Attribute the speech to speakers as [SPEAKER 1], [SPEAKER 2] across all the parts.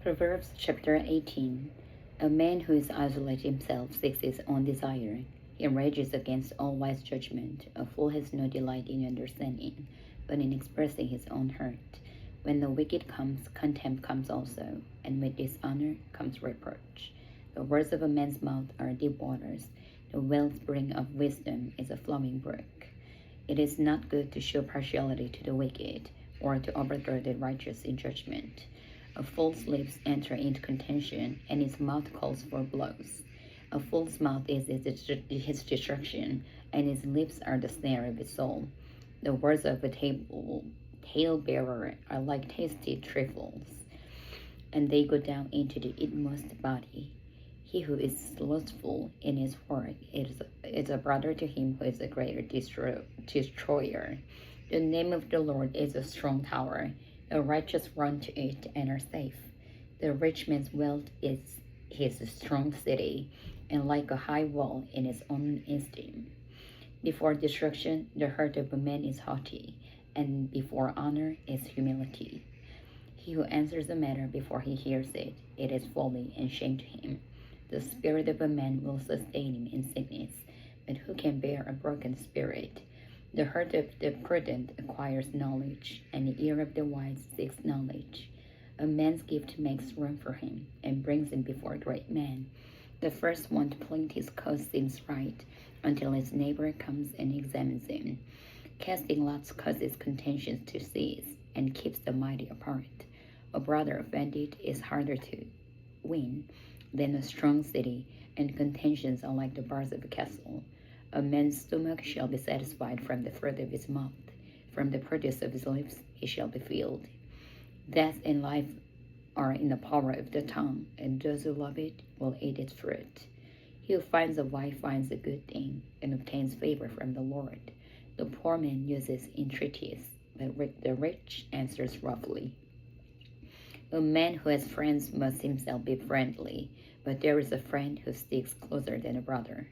[SPEAKER 1] Proverbs chapter 18. A man who is isolated himself seeks his own desire. He rages against all wise judgment. A fool has no delight in understanding, but in expressing his own hurt. When the wicked comes, contempt comes also, and with dishonor comes reproach. The words of a man's mouth are deep waters. The wellspring of wisdom is a flowing brook. It is not good to show partiality to the wicked, or to overthrow the righteous in judgment. A fool's lips enter into contention, and his mouth calls for blows. A fool's mouth is his destruction, and his lips are the snare of his soul. The words of a talebearer are like tasty trifles, and they go down into the inmost body. He who is slothful in his work is a brother to him who is a greater destroyer. The name of the Lord is a strong tower. The righteous run to it and are safe. The rich man's wealth is his strong city, and like a high wall in his own esteem. Before destruction, the heart of a man is haughty, and before honor is humility. He who answers a matter before he hears it, it is folly and shame to him. The spirit of a man will sustain him in sickness, but who can bear a broken spirit? The heart of the prudent acquires knowledge, and the ear of the wise seeks knowledge. A man's gift makes room for him, and brings him before a great man. The first one to plead his cause seems right, until his neighbor comes and examines him. Casting lots causes contentions to cease, and keeps the mighty apart. A brother offended is harder to win than a strong city, and contentions are like the bars of a castle. A man's stomach shall be satisfied from the fruit of his mouth. From the produce of his lips he shall be filled. Death and life are in the power of the tongue, and those who love it will eat its fruit. He who finds a wife finds a good thing, and obtains favor from the Lord. The poor man uses entreaties, but the rich answers roughly. A man who has friends must himself be friendly, but there is a friend who sticks closer than a brother.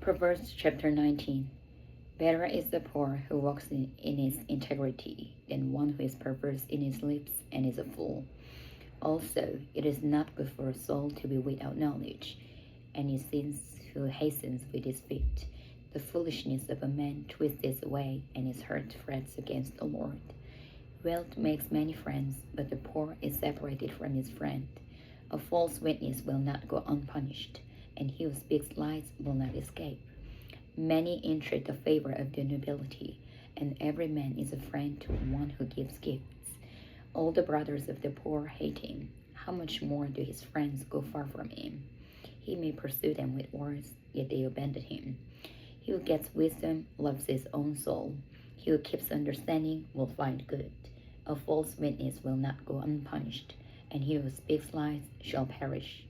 [SPEAKER 1] Proverbs chapter 19. Better is the poor who walks in his integrity than one who is perverse in his lips and is a fool. Also, it is not good for a soul to be without knowledge, and he sins who hastens with his feet. The foolishness of a man twists his way, and his heart frets against the Lord. Wealth makes many friends, but the poor is separated from his friend. A false witness will not go unpunished, and he who speaks lies will not escape. Many entreat the favor of the nobility, and every man is a friend to one who gives gifts. All the brothers of the poor hate him. How much more do his friends go far from him? He may pursue them with words, yet they abandon him. He who gets wisdom loves his own soul. He who keeps understanding will find good. A false witness will not go unpunished, and he who speaks lies shall perish.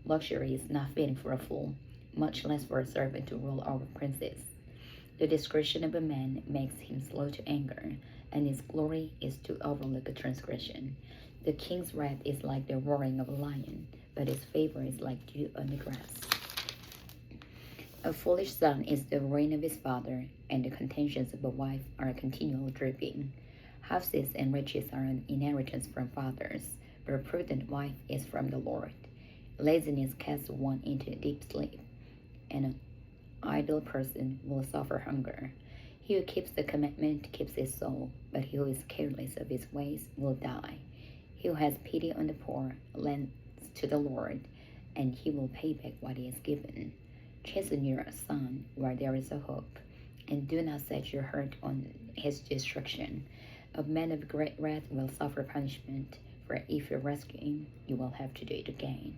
[SPEAKER 1] Luxury is not fitting for a fool, much less for a servant to rule over princes. The discretion of a man makes him slow to anger, and his glory is to overlook a transgression. The king's wrath is like the roaring of a lion, but his favor is like dew on the grass. A foolish son is the ruin of his father, and the contentions of a wife are a continual dripping. Houses and riches are an inheritance from fathers, but a prudent wife is from the Lord. Laziness casts one into a deep sleep, and an idle person will suffer hunger. He who keeps the commandment keeps his soul, but he who is careless of his ways will die. He who has pity on the poor lends to the Lord, and he will pay back what he has given. Chasten your son where there is a hope, and do not set your heart on his destruction. A man of great wrath will suffer punishment, for if you rescue him, you will have to do it again.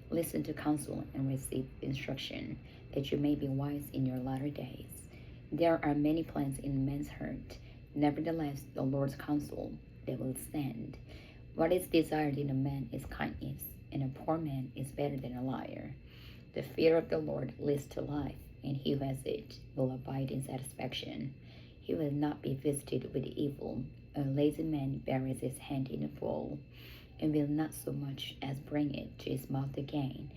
[SPEAKER 1] Listen to counsel and receive instruction, that you may be wise in your latter days. There are many plans in man's heart. Nevertheless, the Lord's counsel, they will stand. What is desired in a man is kindness, and a poor man is better than a liar. The fear of the Lord leads to life, and he who has it will abide in satisfaction. He will not be visited with evil. A lazy man buries his hand in a bowl, and will not so much as bring it to his mouth again.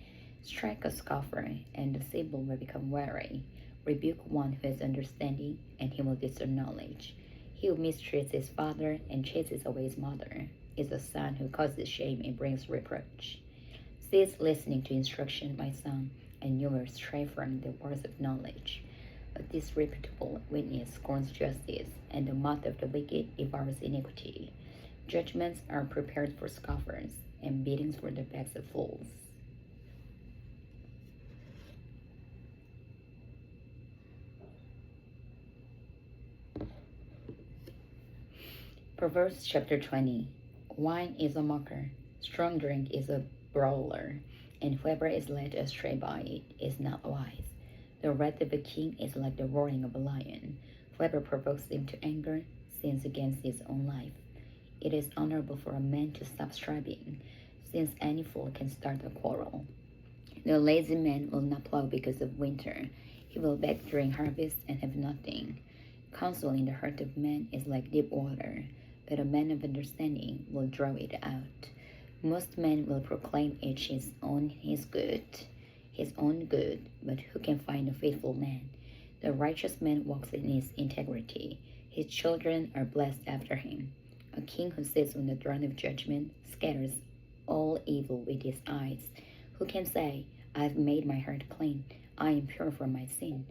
[SPEAKER 1] Strike a scoffer, and the simple will become wary. Rebuke one who has understanding, and he will discern knowledge. He who mistreats his father and chases away his mother is a son who causes shame and brings reproach. Cease listening to instruction, my son, and you will stray from the words of knowledge. A disreputable witness scorns justice, and the mouth of the wicked devours iniquity. Judgments are prepared for scoffers, and beatings for the backs of fools. Proverbs chapter 20. Wine is a mocker, strong drink is a brawler, and whoever is led astray by it is not wise. The wrath of a king is like the roaring of a lion. Whoever provokes him to anger sins against his own life. It is honorable for a man to stop striving, since any fool can start a quarrel. The lazy man will not plow because of winter. He will beg during harvest and have nothing. Counsel in the heart of man is like deep water, but a man of understanding will draw it out. Most men will proclaim each his own good, but who can find a faithful man? The righteous man walks in his integrity. His children are blessed after him. A king who sits on the throne of judgment scatters all evil with his eyes. Who can say, I have made my heart clean, I am pure from my sin?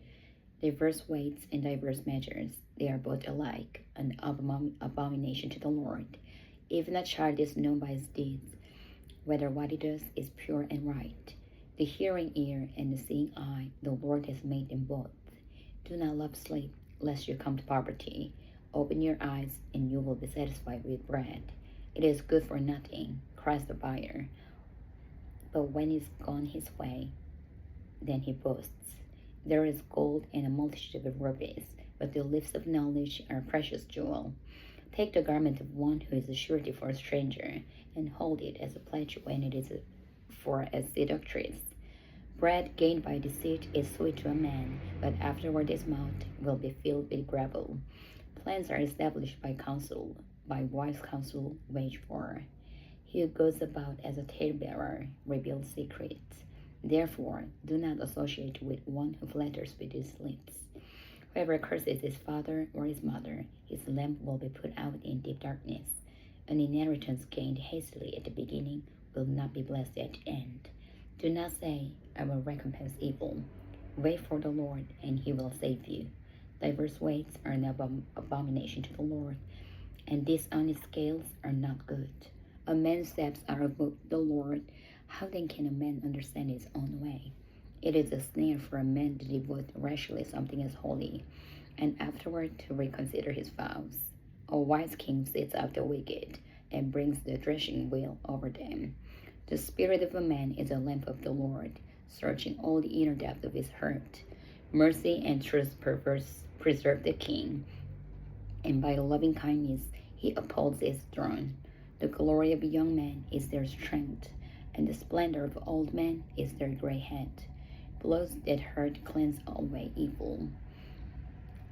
[SPEAKER 1] Diverse weights and diverse measures, they are both alike, an abomination to the Lord. Even a child is known by his deeds, whether what he does is pure and right. The hearing ear and the seeing eye, the Lord has made them both. Do not love sleep, lest you come to poverty. Open your eyes, and you will be satisfied with bread. It is good for nothing, cries the buyer. But when he's gone his way, then he boasts. There is gold and a multitude of rubies, but the lips of knowledge are a precious jewel. Take the garment of one who is a surety for a stranger, and hold it as a pledge when it is for a seductress. Bread gained by deceit is sweet to a man, but afterward his mouth will be filled with gravel. Plans are established by counsel, by wise counsel wage war. He who goes about as a talebearer reveals secrets. Therefore, do not associate with one who flatters with his lips. Whoever curses his father or his mother, his lamp will be put out in deep darkness. An inheritance gained hastily at the beginning will not be blessed at the end. Do not say, I will recompense evil. Wait for the Lord, and he will save you. Diverse weights are an abomination to the Lord, and dishonest scales are not good. A man's steps are of the Lord. How then can a man understand his own way? It is a snare for a man to devote rashly something as holy, and afterward to reconsider his vows. A wise king sits out the wicked, and brings the threshing wheel over them. The spirit of a man is a lamp of the Lord, searching all the inner depth of his heart. Mercy and truth preserve the king, and by loving kindness he upholds his throne. The glory of a young man is their strength, and the splendor of old men is their gray head. Blows that hurt cleanse away evil,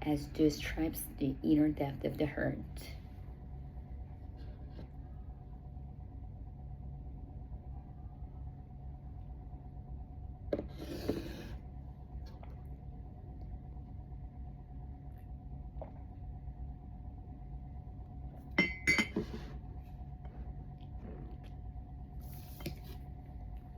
[SPEAKER 1] as do stripes the inner depth of the hurt.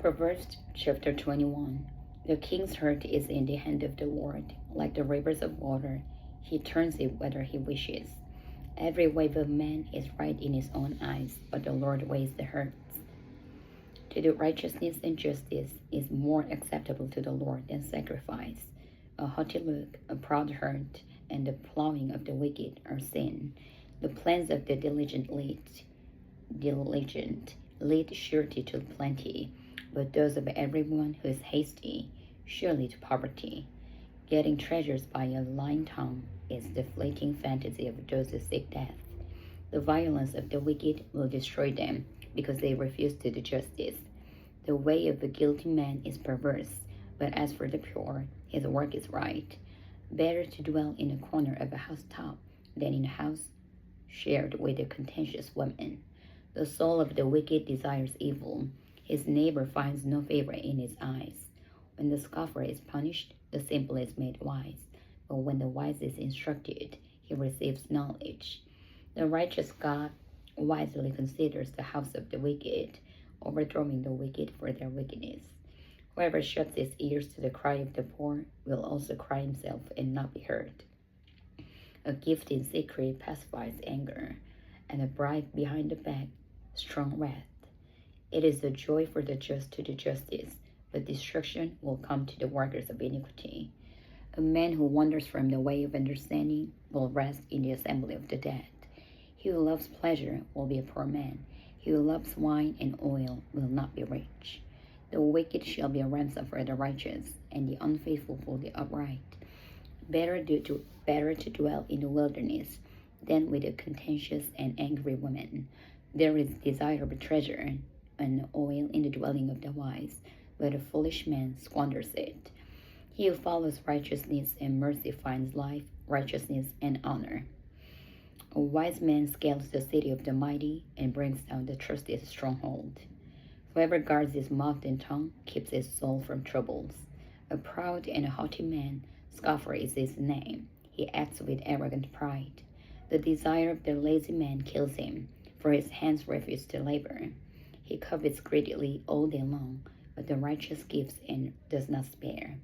[SPEAKER 1] Proverbs chapter 21. The king's heart is in the hand of the Lord, like the rivers of water. He turns it whither he wishes. Every way of man is right in his own eyes, but the Lord weighs the hearts. To do righteousness and justice is more acceptable to the Lord than sacrifice. A haughty look, a proud heart, and the plowing of the wicked are sin. The plans of the diligent lead surety to plenty, but those of everyone who is hasty, surely to poverty. Getting treasures by a lying tongue is the fleeting fantasy of those who seek death. The violence of the wicked will destroy them, because they refuse to do justice. The way of the guilty man is perverse, but as for the pure, his work is right. Better to dwell in a corner of a housetop than in a house shared with a contentious woman. The soul of the wicked desires evil. His neighbor finds no favor in his eyes. When the scoffer is punished, the simple is made wise. But when the wise is instructed, he receives knowledge. The righteous God wisely considers the house of the wicked, overthrowing the wicked for their wickedness. Whoever shuts his ears to the cry of the poor will also cry himself and not be heard. A gift in secret pacifies anger, and a bribe behind the back, strong wrath. It is a joy for the just to do justice, but destruction will come to the workers of iniquity. A man who wanders from the way of understanding will rest in the assembly of the dead. He who loves pleasure will be a poor man. He who loves wine and oil will not be rich. The wicked shall be a ransom for the righteous, and the unfaithful for the upright. Better to dwell in the wilderness than with a contentious and angry woman. There is desirable treasure and oil in the dwelling of the wise, but a foolish man squanders it. He who follows righteousness and mercy finds life, righteousness, and honor. A wise man scales the city of the mighty and brings down the trustiest stronghold. Whoever guards his mouth and tongue keeps his soul from troubles. A proud and a haughty man, scoffer is his name. He acts with arrogant pride. The desire of the lazy man kills him, for his hands refuse to labor. He covets greedily all day long, but the righteous gives and does not spare.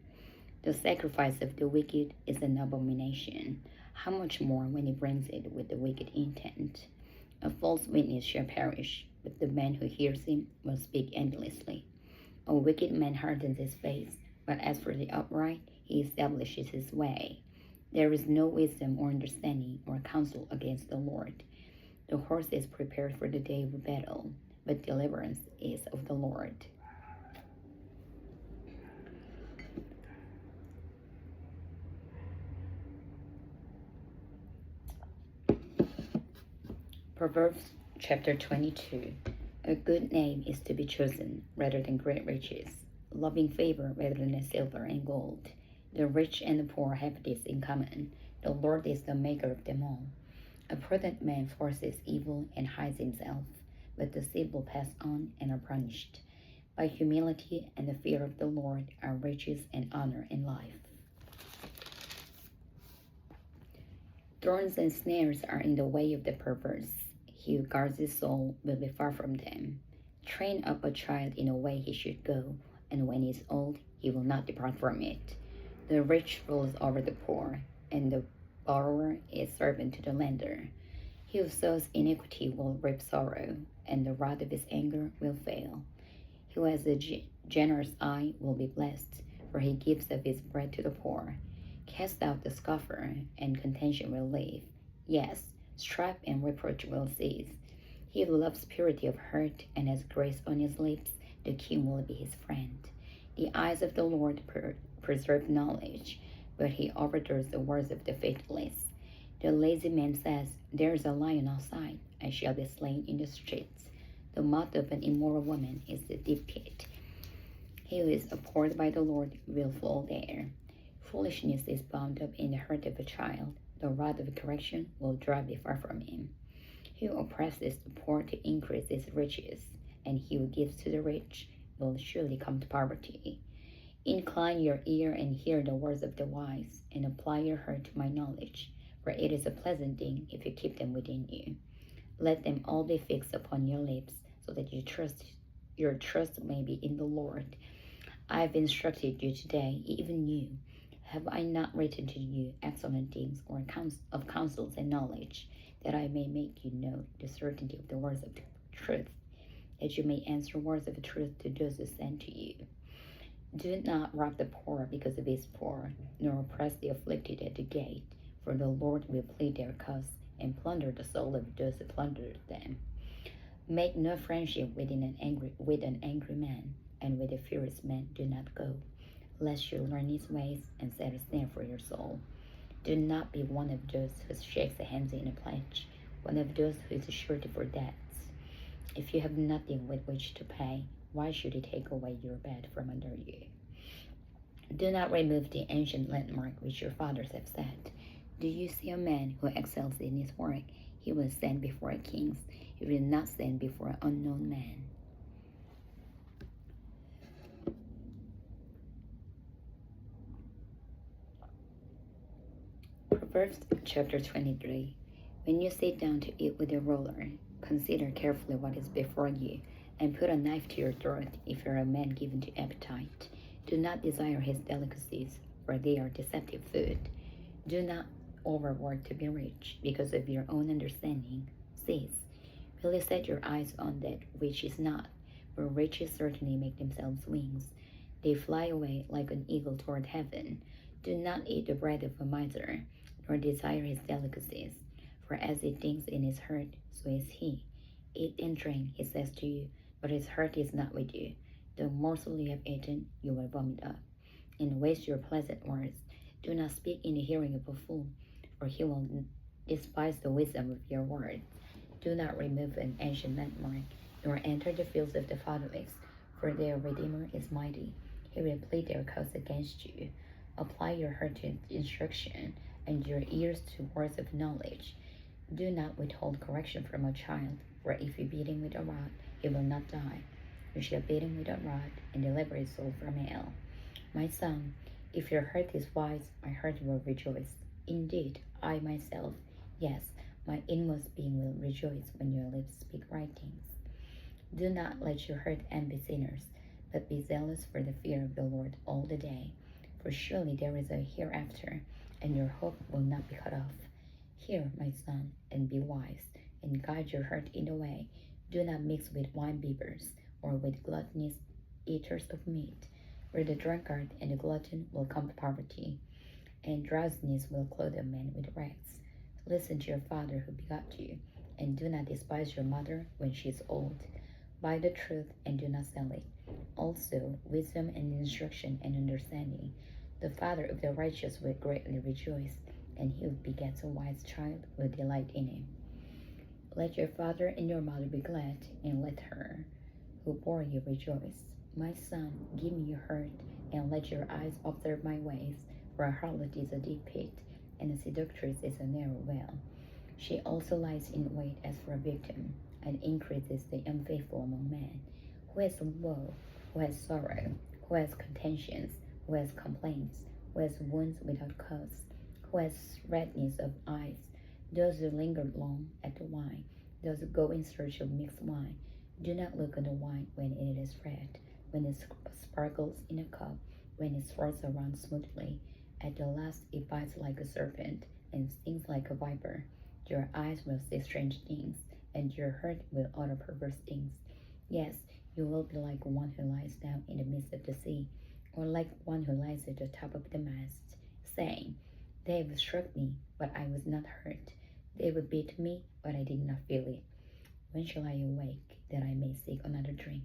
[SPEAKER 1] The sacrifice of the wicked is an abomination. How much more when he brings it with the wicked intent? A false witness shall perish, but the man who hears him will speak endlessly. A wicked man hardens his face, but as for the upright, he establishes his way. There is no wisdom or understanding or counsel against the Lord. The horse is prepared for the day of battle, but deliverance is of the Lord. Proverbs chapter 22. A good name is to be chosen rather than great riches, loving favor rather than silver and gold. The rich and the poor have this in common. The Lord is the maker of them all. A prudent man forces evil and hides himself, but the simple pass on and are punished. By humility and the fear of the Lord are riches and honor and life. Thorns and snares are in the way of the perverse. He who guards his soul will be far from them. Train up a child in a way he should go, and when he is old, he will not depart from it. The rich rules over the poor, and the borrower is servant to the lender. He who sows iniquity will reap sorrow, and the rod of his anger will fail. He who has a generous eye will be blessed, for he gives of his bread to the poor. Cast out the scoffer, and contention will leave. Yes, strife and reproach will cease. He who loves purity of heart and has grace on his lips, the king will be his friend. The eyes of the Lord preserve knowledge, but he overthrows the words of the faithless. The lazy man says, "There is a lion outside, I shall be slain in the streets." The mouth of an immoral woman is the deep pit. He who is abhorred by the Lord will fall there. Foolishness is bound up in the heart of a child. The rod of correction will drive it far from him. He who oppresses the poor to increase his riches, and he who gives to the rich will surely come to poverty. Incline your ear and hear the words of the wise, and apply your heart to my knowledge, for it is a pleasant thing if you keep them within you. Let them all be fixed upon your lips, so that your trust may be in the Lord. I have instructed you today, even you. Have I not written to you excellent things of counsels and knowledge, that I may make you know the certainty of the words of the truth, that you may answer words of truth to those who send to you? Do not rob the poor because he is poor, nor oppress the afflicted at the gate, for the Lord will plead their cause and plunder the soul of those who plundered them. Make no friendship with an angry man, and with a furious man do not go, lest you learn his ways and set a snare for your soul. Do not be one of those who shakes the hands in a pledge, one of those who is a surety for debts. If you have nothing with which to pay, why should he take away your bed from under you? Do not remove the ancient landmark which your fathers have set. Do you see a man who excels in his work? He will stand before kings. He will not stand before an unknown man. Proverbs chapter 23. When you sit down to eat with your ruler, consider carefully what is before you, and put a knife to your throat if you are a man given to appetite. Do not desire his delicacies, for they are deceptive food. Do not overwork to be rich, because of your own understanding. Cease. Will you set your eyes on that which is not? For riches certainly make themselves wings. They fly away like an eagle toward heaven. Do not eat the bread of a miser, nor desire his delicacies. For as he thinks in his heart, so is he. Eat and drink, he says to you, but his heart is not with you. The morsel you have eaten, you will vomit up, and waste your pleasant words. Do not speak in the hearing of a fool, for he will despise the wisdom of your words. Do not remove an ancient landmark, nor enter the fields of the fatherless, for their Redeemer is mighty. He will plead their cause against you. Apply your heart to instruction, and your ears to words of knowledge. Do not withhold correction from a child, for if you beat him with a rod, he will not die. You shall beat him with a rod, and deliver his soul from hell. My son, if your heart is wise, my heart will rejoice. Indeed, I myself, yes, my inmost being will rejoice when your lips speak right things. Do not let your heart envy sinners, but be zealous for the fear of the Lord all the day. For surely there is a hereafter, and your hope will not be cut off. Hear, my son, and be wise, and guide your heart in the way. Do not mix with wine-bibbers, or with gluttonous eaters of meat, for the drunkard and the glutton will come to poverty, and drowsiness will clothe a man with rags. Listen to your father who begot you, and do not despise your mother when she is old. Buy the truth and do not sell it. Also, wisdom and instruction and understanding. The father of the righteous will greatly rejoice, and he who begets a wise child will delight in him. Let your father and your mother be glad, and let her who bore you rejoice. My son, give me your heart, and let your eyes observe my ways. For a harlot is a deep pit, and a seductress is a narrow well. She also lies in wait as for a victim, and increases the unfaithful among men. Who has woe? Who has sorrow? Who has contentions? Who has complaints? Who has wounds without cause? Who has redness of eyes? Those who linger long at the wine, those who go in search of mixed wine. Do not look on the wine when it is red, when it sparkles in a cup, when it swirls around smoothly. At the last it bites like a serpent, and stings like a viper. Your eyes will see strange things, and your heart will utter perverse things. Yes, you will be like one who lies down in the midst of the sea, or like one who lies at the top of the mast, saying, They have struck me, but I was not hurt. They would beat me, but I did not feel it. When shall I awake, that I may seek another drink?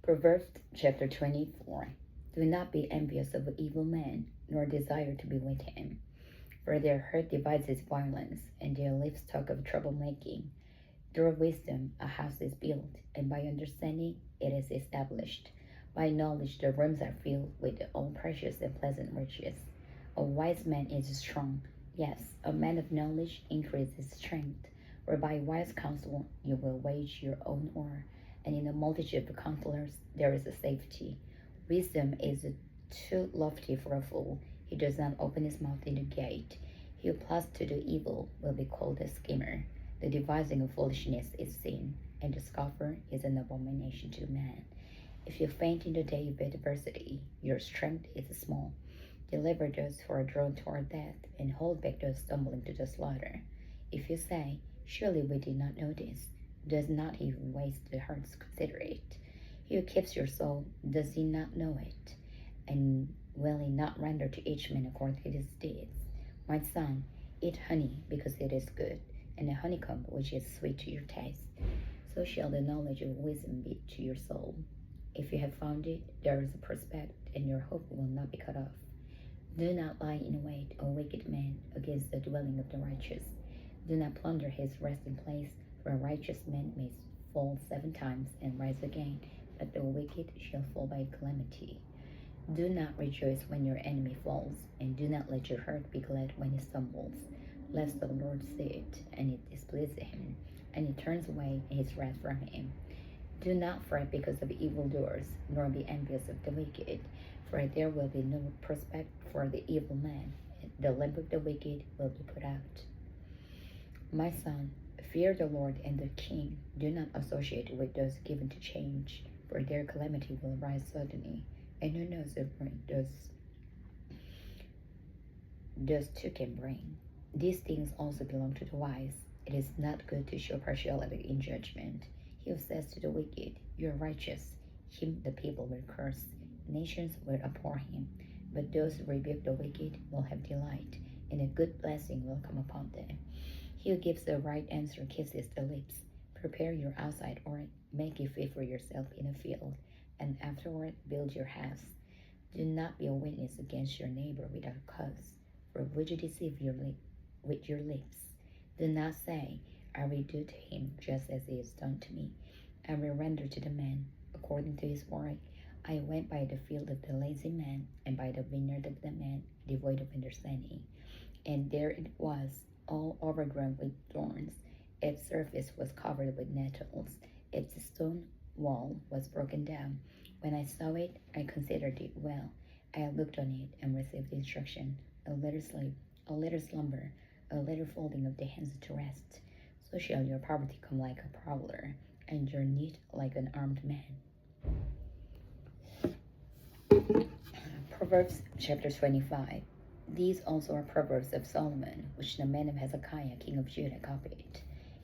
[SPEAKER 1] Proverbs chapter 24. Do not be envious of an evil man, nor desire to be with him. For their heart devises violence, and their lips talk of troublemaking. Through wisdom a house is built, and by understanding it is established. By knowledge the rooms are filled with all precious and pleasant riches. A wise man is strong. Yes, a man of knowledge increases strength. For by wise counsel you will wage your own war, and in a multitude of counselors there is a safety. Wisdom is too lofty for a fool. He does not open his mouth in the gate. He who plots to do evil will be called a schemer. The devising of foolishness is sin, and the scoffer is an abomination to man. If you faint in the day of adversity, your strength is small. Deliver those who are drawn toward death, and hold back those stumbling to the slaughter. If you say, Surely we did not know this, does not he who weighs the hearts consider it? He who keeps your soul, does he not know it? And will he not render to each man according to his deeds? My son, eat honey, because it is good, and the honeycomb which is sweet to your taste. So shall the knowledge of wisdom be to your soul. If you have found it, there is a prospect, and your hope will not be cut off. Do not lie in wait, O wicked man, against the dwelling of the righteous. Do not plunder his resting place, for a righteous man may fall 7 times and rise again, but the wicked shall fall by calamity. Do not rejoice when your enemy falls, and do not let your heart be glad when he stumbles, lest the Lord see it, and it displease him, and and turns away his wrath from him. Do not fret because of evildoers, nor be envious of the wicked, for there will be no prospect for the evil man. The lamp of the wicked will be put out. My son, fear the Lord and the king. Do not associate with those given to change, for their calamity will rise suddenly, and who knows if those two can bring. These things also belong to the wise. It is not good to show partiality in judgment. He who says to the wicked, "You are righteous," him the people will curse. Nations will abhor him, but those who rebuke the wicked will have delight, and a good blessing will come upon them. He who gives the right answer kisses the lips. Prepare your outside work, make a fit for yourself in a field, and afterward build your house. Do not be a witness against your neighbor without cause, for would you deceive with your lips? Do not say, "I will do to him just as he has done to me. I will render to the man according to his work." I went by the field of the lazy man, and by the vineyard of the man devoid of understanding. And there it was, all overgrown with thorns. Its surface was covered with nettles. Its stone wall was broken down. When I saw it, I considered it well. I looked on it and received instruction. A little sleep, a little slumber, a little folding of the hands to rest. So shall your poverty come like a prowler, and your need like an armed man. Proverbs chapter 25. These also are Proverbs of Solomon, which the man of Hezekiah, king of Judah, copied.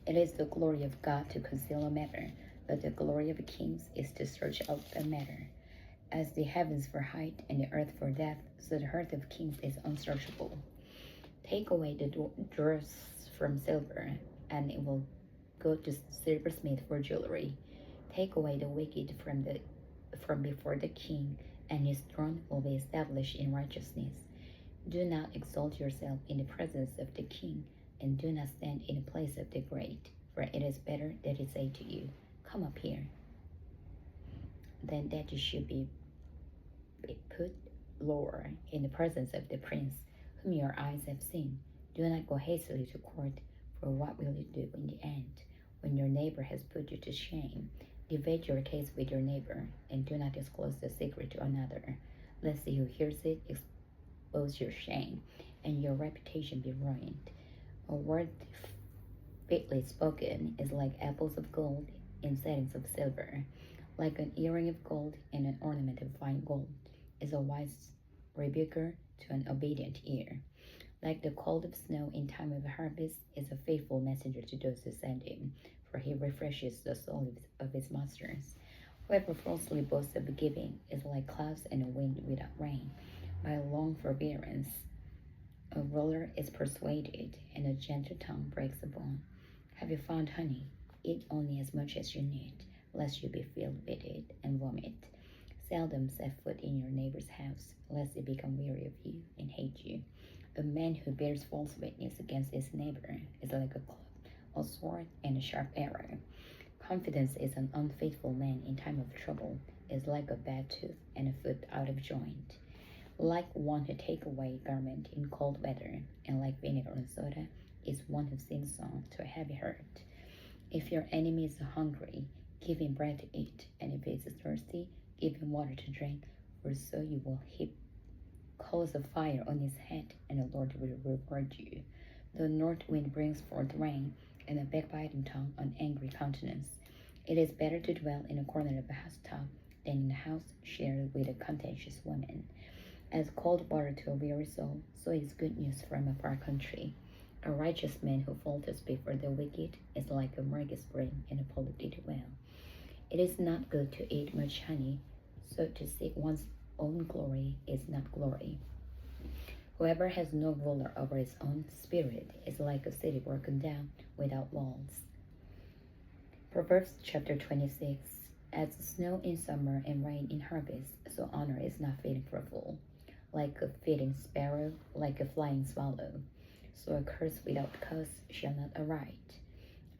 [SPEAKER 1] It is the glory of God to conceal a matter, but the glory of kings is to search out the matter. As the heavens for height and the earth for depth, so the heart of kings is unsearchable. Take away the dross from silver, and it will go to silversmith for jewelry. Take away the wicked from before the king, and his throne will be established in righteousness. Do not exalt yourself in the presence of the king, and do not stand in the place of the great, for it is better that he say to you, "Come up here," than that you should be put lower in the presence of the prince whom your eyes have seen. Do not go hastily to court, for what will you do in the end, when your neighbor has put you to shame? Debate your case with your neighbor, and do not disclose the secret to another, lest he who hears it expose your shame, and your reputation be ruined. A word fitly spoken is like apples of gold in settings of silver. Like an earring of gold and an ornament of fine gold is a wise rebuker to an obedient ear. Like the cold of snow in time of harvest is a faithful messenger to those who send him, for he refreshes the soul of his masters. Whoever falsely boasts of giving is like clouds and a wind without rain. By long forbearance, a ruler is persuaded, and a gentle tongue breaks a bone. Have you found honey? Eat only as much as you need, lest you be filled with it and vomit. Seldom set foot in your neighbor's house, lest he become weary of you and hate you. A man who bears false witness against his neighbor is like a club, a sword, and a sharp arrow. Confidence is an unfaithful man in time of trouble, is like a bad tooth and a foot out of joint. Like one who take away a garment in cold weather, and like vinegar and soda, is one who sings song to a heavy heart. If your enemy is hungry, give him bread to eat, and if he is thirsty, give him water to drink, for so you will heap coals of fire on his head, and the Lord will reward you. The north wind brings forth rain, and a backbiting tongue an angry countenance. It is better to dwell in a corner of a housetop than in a house shared with a contentious woman. As cold water to a weary soul, so is good news from a far country. A righteous man who falters before the wicked is like a murky spring in a polluted well. It is not good to eat much honey, so to seek one's own glory is not glory. Whoever has no ruler over his own spirit is like a city broken down without walls. Proverbs chapter 26. As snow in summer and rain in harvest, so honor is not fitting for a fool. Like a feeding sparrow, like a flying swallow, so a curse without cause shall not aright.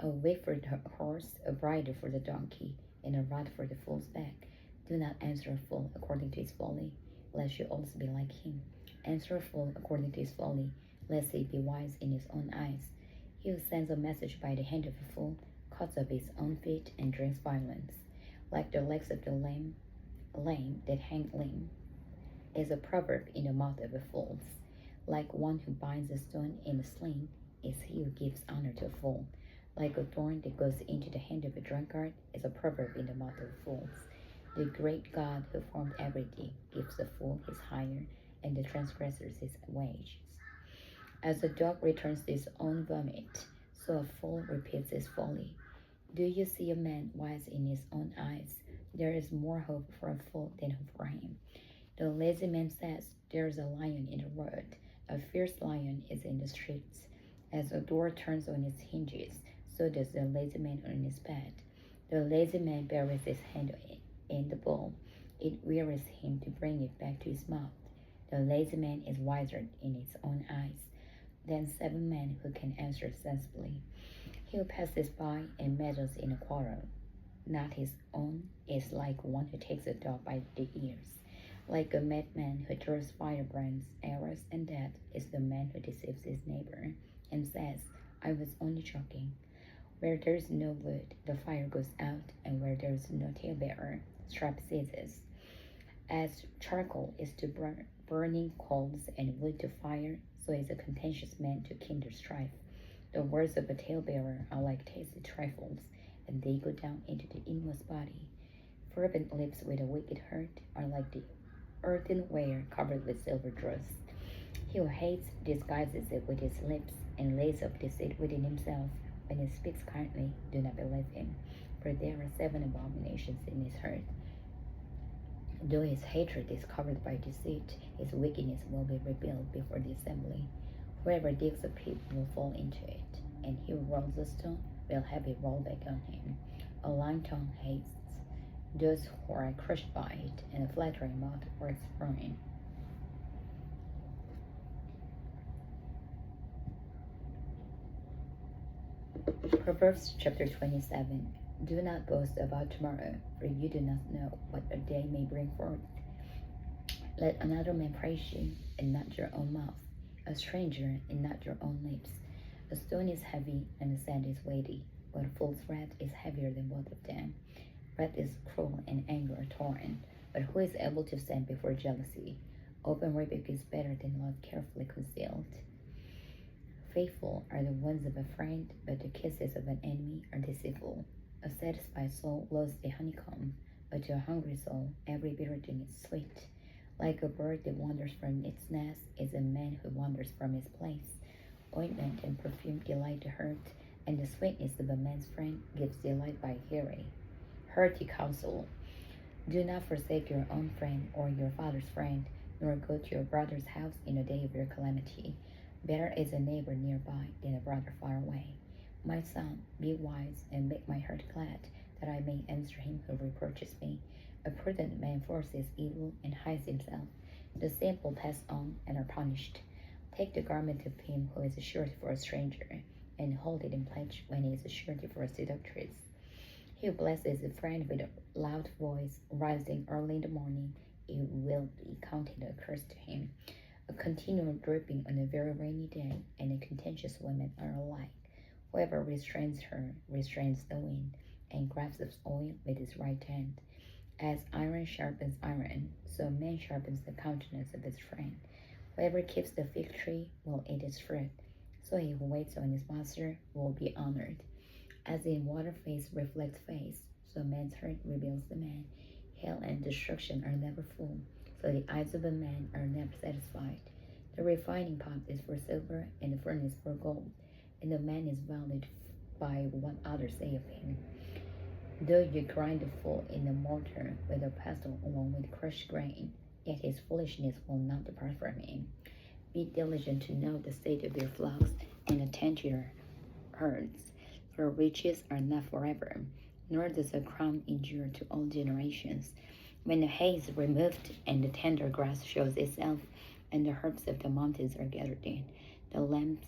[SPEAKER 1] A whip for the horse, a bridle for the donkey, and a rod for the fool's back. Do not answer a fool according to his folly, lest you also be like him. Answer a fool according to his folly, lest he be wise in his own eyes. He who sends a message by the hand of a fool cuts off his own feet and drinks violence. Like the legs of the lame that hang limb is a proverb in the mouth of a fool. Like one who binds a stone in a sling is he who gives honor to a fool. Like a thorn that goes into the hand of a drunkard is a proverb in the mouth of fools. The great God who formed everything gives the fool his hire and the transgressors his wages. As a dog returns to his own vomit, so a fool repeats his folly. Do you see a man wise in his own eyes? There is more hope for a fool than for him. The lazy man says, there is a lion in the road. A fierce lion is in the streets. As a door turns on its hinges, so does the lazy man on his bed. The lazy man buries his hand in the bowl. It wearies him to bring it back to his mouth. The lazy man is wiser in his own eyes than 7 men who can answer sensibly. He who passes by and meddles in a quarrel, not his own, is like one who takes a dog by the ears. Like a madman who throws firebrands, arrows, and death is the man who deceives his neighbor and says, I was only joking. Where there is no wood, the fire goes out, and where there is no talebearer, strife ceases. As charcoal is to burning coals and wood to fire, so is a contentious man to kindle strife. The words of a talebearer are like tasty trifles, and they go down into the inmost body. Fervent lips with a wicked heart are like the earthenware covered with silver dross. He who hates disguises it with his lips, and lays up deceit within himself. When he speaks kindly, do not believe him, for there are 7 abominations in his heart. Though his hatred is covered by deceit, his wickedness will be revealed before the assembly. Whoever digs a pit will fall into it, and he who rolls a stone will have it rolled back on him. A lying tongue hates those who are crushed by it, and a flattering mouth works ruin. Proverbs chapter 27. Do not boast about tomorrow, for you do not know what a day may bring forth. Let another man praise you, and not your own mouth, a stranger, and not your own lips. A stone is heavy, and the sand is weighty, but a fool's wrath is heavier than both of them. Wrath is cruel, and anger a torrent, but who is able to stand before jealousy? Open rebuke is better than love carefully concealed. Faithful are the wounds of a friend, but the kisses of an enemy are deceitful. A satisfied soul loves the honeycomb, but to a hungry soul every bitter thing is sweet. Like a bird that wanders from its nest is a man who wanders from his place. Ointment and perfume delight the heart, and the sweetness of a man's friend gives delight by hearing. Hearty counsel. Do not forsake your own friend or your father's friend, nor go to your brother's house in the day of your calamity. Better is a neighbor nearby than a brother far away. My son, be wise and make my heart glad, that I may answer him who reproaches me. A prudent man foresees evil and hides himself. The simple pass on and are punished. Take the garment of him who is a surety for a stranger, and hold it in pledge when he is a surety for a seductress. He who blesses a friend with a loud voice, rising early in the morning, it will be counted a curse to him. A continual dripping on a very rainy day and a contentious woman are alike. Whoever restrains her restrains the wind, and grasps oil with his right hand. As iron sharpens iron, so a man sharpens the countenance of his friend. Whoever keeps the fig tree will eat its fruit, so he who waits on his master will be honored. As in water face reflects face, so man's heart reveals the man. Hell and destruction are never full, so the eyes of a man are never satisfied. The refining pot is for silver, and the furnace for gold, and the man is valued by what others say of him. Though you grind the fool in the mortar with a pestle along with crushed grain, yet his foolishness will not depart from him. Be diligent to know the state of your flocks, and attend to your herds, for riches are not forever, nor does a crown endure to all generations. When the hay is removed, and the tender grass shows itself, and the herbs of the mountains are gathered in, the lambs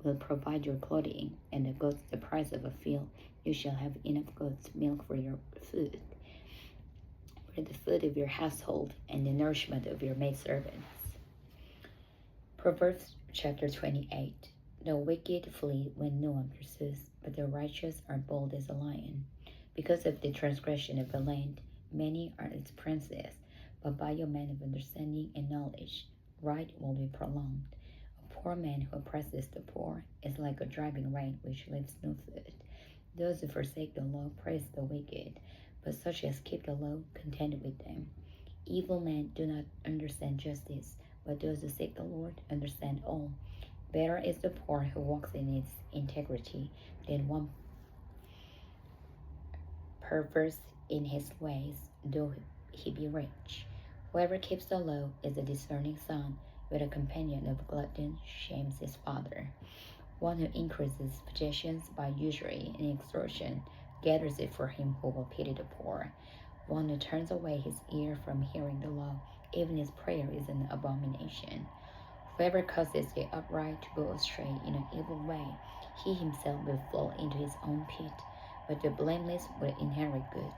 [SPEAKER 1] will provide your clothing, and the goats the price of a field. You shall have enough goats' milk for your food, for the food of your household, and the nourishment of your maidservants. Proverbs chapter 28. The wicked flee when no one pursues, but the righteous are bold as a lion. Because of the transgression of the land, many are its princes, but by a man of understanding and knowledge, right will be prolonged. A poor man who oppresses the poor is like a driving rain which leaves no food. Those who forsake the law praise the wicked, but such as keep the law contend with them. Evil men do not understand justice, but those who seek the Lord understand all. Better is the poor who walks in its integrity than one perverse in his ways, though he be rich. Whoever keeps the law is a discerning son, but a companion of glutton shames his father. One who increases possessions by usury and extortion gathers it for him who will pity the poor. One who turns away his ear from hearing the law, even his prayer is an abomination. Whoever causes the upright to go astray in an evil way, he himself will fall into his own pit, but the blameless will inherit good.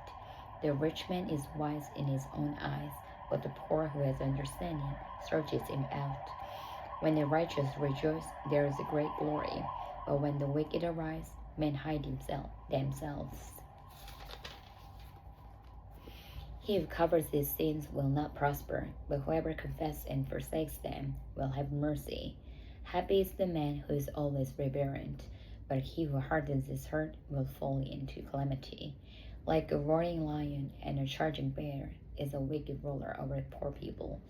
[SPEAKER 1] The rich man is wise in his own eyes, but the poor who has understanding searches him out. When the righteous rejoice, there is a great glory, but when the wicked arise, men hide themselves. He who covers his sins will not prosper, but whoever confesses and forsakes them will have mercy. Happy is the man who is always reverent, but he who hardens his heart will fall into calamity. Like a roaring lion and a charging bear is a wicked ruler over poor people.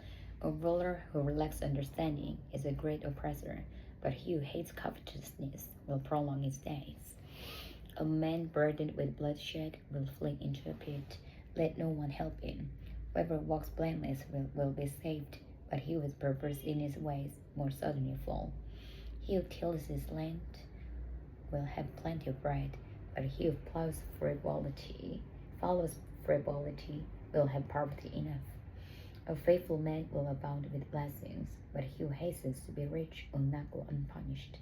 [SPEAKER 1] A ruler who lacks understanding is a great oppressor, but he who hates covetousness will prolong his days. A man burdened with bloodshed will flee into a pit. Let no one help him. Whoever walks blameless will be saved, but he who is perverse in his ways will suddenly fall. He who tills his land will have plenty of bread, but he who follows frivolity will have poverty enough. A faithful man will abound with blessings, but he who hastens to be rich will not go unpunished.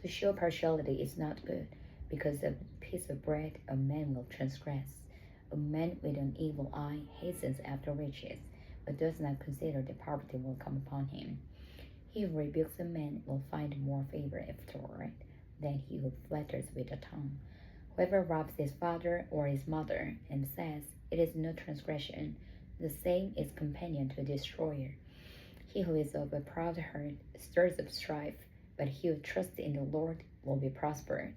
[SPEAKER 1] To show partiality is not good, because of a piece of bread a man will transgress. A man with an evil eye hastens after riches, but does not consider that poverty will come upon him. He who rebukes a man will find more favor afterward than he who flatters with the tongue. Whoever robs his father or his mother and says, "It is no transgression," the same is companion to a destroyer. He who is of a proud heart stirs up strife, but he who trusts in the Lord will be prospered.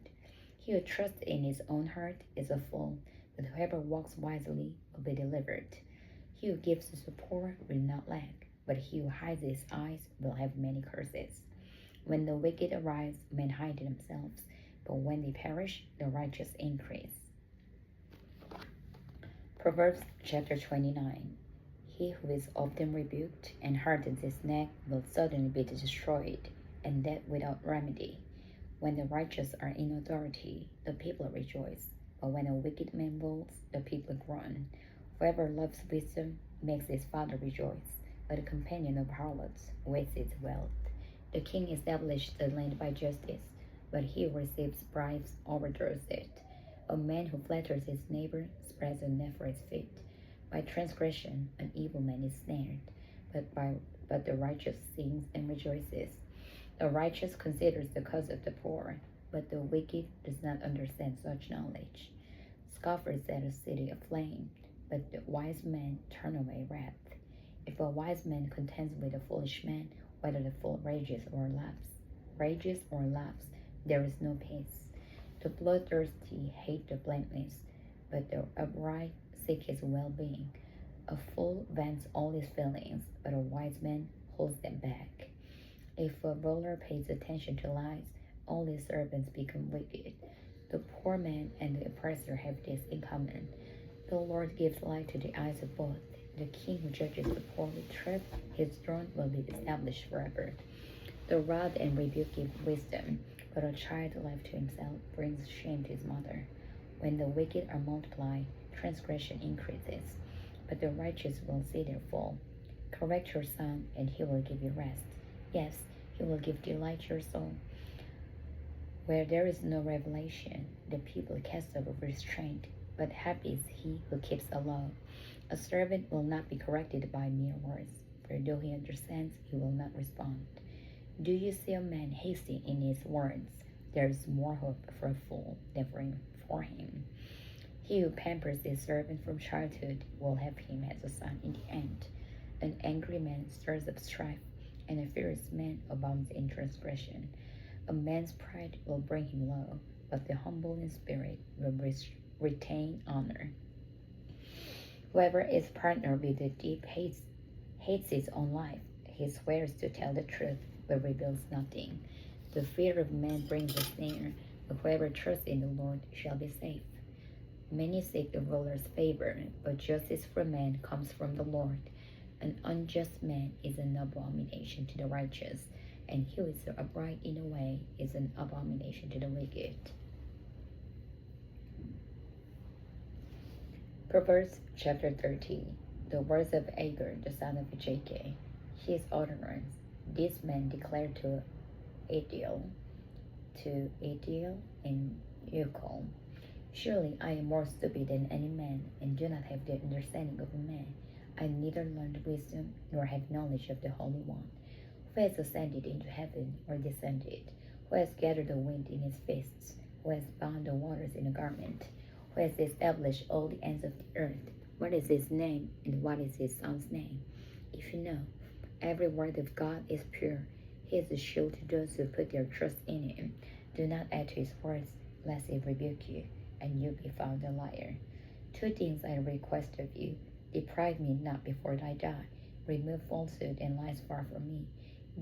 [SPEAKER 1] He who trusts in his own heart is a fool, but whoever walks wisely will be delivered. He who gives to the poor will not lack, but he who hides his eyes will have many curses. When the wicked arise, men hide themselves, but when they perish, the righteous increase. Proverbs chapter 29. He who is often rebuked and hardens his neck will suddenly be destroyed, and that without remedy. When the righteous are in authority, the people rejoice, but when a wicked man rules, the people groan. Whoever loves wisdom makes his father rejoice, but a companion of harlots wastes his wealth. The king established the land by justice, but he who receives bribes overthrows it. A man who flatters his neighbor spreads a net for his feet. By transgression, an evil man is snared, but the righteous sings and rejoices. The righteous considers the cause of the poor, but the wicked does not understand such knowledge. Scoffers set a city aflame, but the wise men turn away wrath. If a wise man contends with a foolish man, whether the fool rages or laughs, there is no peace. The bloodthirsty hate the blameless, but the upright seek his well-being. A fool vents all his feelings, but a wise man holds them back. If a ruler pays attention to lies, all his servants become wicked. The poor man and the oppressor have this in common. The Lord gives light to the eyes of both. The king who judges the poor with truth, his throne will be established forever. The rod and rebuke give wisdom, but a child left to himself brings shame to his mother. When the wicked are multiplied, transgression increases, but the righteous will see their fall. Correct your son, and he will give you rest. Yes, he will give delight to your soul. Where there is no revelation, the people cast off restraint, but happy is he who keeps a law. A servant will not be corrected by mere words, for though he understands, he will not respond. Do you see a man hasty in his words? There is more hope for a fool than for him. He who pampers his servant from childhood will have him as a son in the end. An angry man stirs up strife, and a furious man abounds in transgression. A man's pride will bring him low, but the humble in spirit will retain honor. Whoever is partnered with the deep hates his own life. He swears to tell the truth, but reveals nothing. The fear of man brings a snare, but whoever trusts in the Lord shall be safe. Many seek the ruler's favor, but justice from man comes from the Lord. An unjust man is an abomination to the righteous, and he who is upright in a way is an abomination to the wicked. Proverbs chapter 30. The words of Agur, the son of Jacob, his utterance. This man declared to Adiel and Eucol, surely I am more stupid than any man, and do not have the understanding of a man. I neither learned wisdom nor have knowledge of the Holy One. Who has ascended into heaven or descended? Who has gathered the wind in his fists? Who has bound the waters in a garment? Who has established all the ends of the earth? What is his name, and what is his son's name? If you know, every word of God is pure. He is a shield to those who put their trust in him. Do not add to his words, lest he rebuke you, and you be found a liar. 2 things I request of you. Deprive me not before I die. Remove falsehood and lies far from me.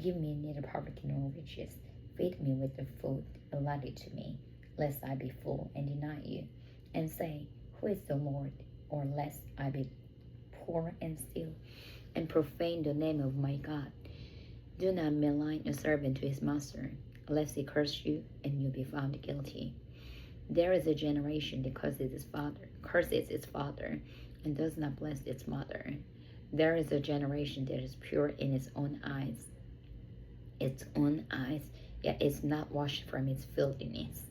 [SPEAKER 1] Give me neither poverty nor riches. Feed me with the food allotted to me, lest I be full and deny you, and say, who is the Lord? Or lest I be poor and steal, and profane the name of my God. Do not malign a servant to his master, lest he curse you, and you be found guilty. There is a generation that curses its father, and does not bless its mother. There is a generation that is pure in its own eyes, yet is not washed from its filthiness.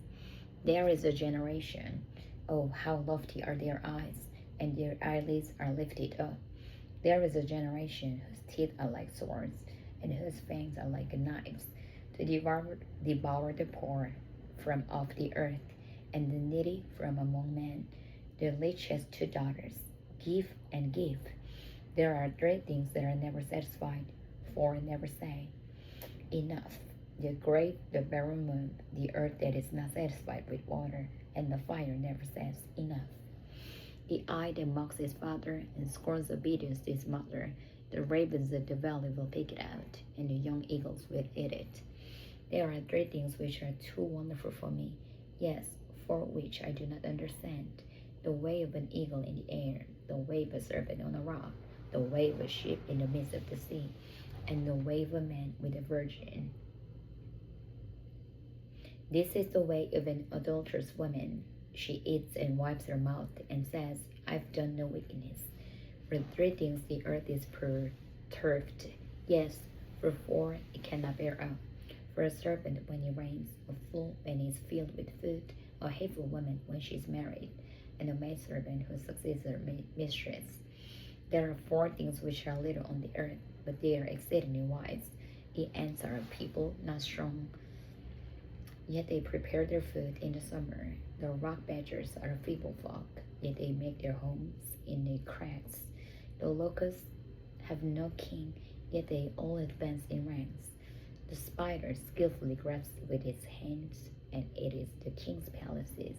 [SPEAKER 1] There is a generation, oh, how lofty are their eyes, and their eyelids are lifted up. There is a generation whose teeth are like swords, and whose fangs are like knives, to devour the poor from off the earth, and the needy from among men. The rich has 2 daughters. Give and give. There are 3 things that are never satisfied, 4 never say, enough. The grave, the barren womb, the earth that is not satisfied with water, and the fire never says, enough. The eye that mocks his father and scorns obedience to his mother, the ravens of the valley will pick it out, and the young eagles will eat it. There are 3 things which are too wonderful for me, yes, for which I do not understand. The way of an eagle in the air, the way of a serpent on a rock, the way of a ship in the midst of the sea, and the way of a man with a virgin. This is the way of an adulterous woman. She eats and wipes her mouth and says, I've done no wickedness. For 3 things the earth is perturbed, yes, for 4 it cannot bear up. For a serpent when it reigns, a fool when he is filled with food, a hateful woman when she is married, and a maidservant who succeeds her mistress. There are 4 things which are little on the earth, but they are exceedingly wise. The ants are a people not strong, yet they prepare their food in the summer. The rock badgers are a feeble flock, yet they make their homes in the crags. The locusts have no king, yet they all advance in ranks. The spider skillfully grabs with its hands, and it is the king's palaces.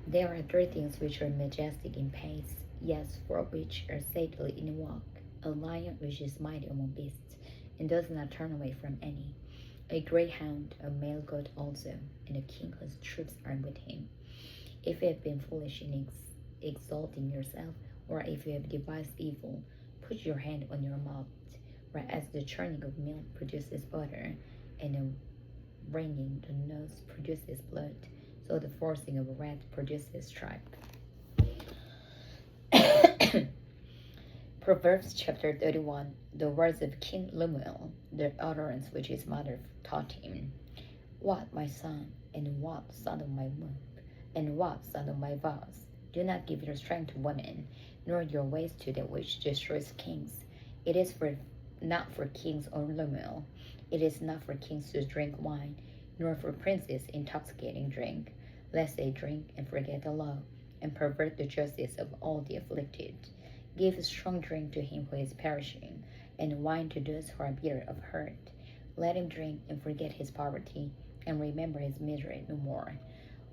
[SPEAKER 1] There are 3 things which are majestic in pace, yes, 4 which are stately in walk. A lion which is mighty among beasts, and does not turn away from any. A greyhound, a male goat also, and a king whose troops are with him. If you have been foolish in exalting yourself, or if you have devised evil, put your hand on your mouth. For as the churning of milk produces butter, and the wringing the nose produces blood, so the forcing of a rat produces stripe. Proverbs chapter 31. The words of King Lemuel, the utterance which his mother taught him. What, my son, and what, son of my womb, and what, son of my vows? Do not give your strength to women, nor your ways to that which destroys kings. It is for not for kings only meal. It is not for kings to drink wine, nor for princes intoxicating drink, lest they drink and forget the law, and pervert the justice of all the afflicted. Give strong drink to him who is perishing, and wine to those who are bitter of heart. Let him drink and forget his poverty, and remember his misery no more.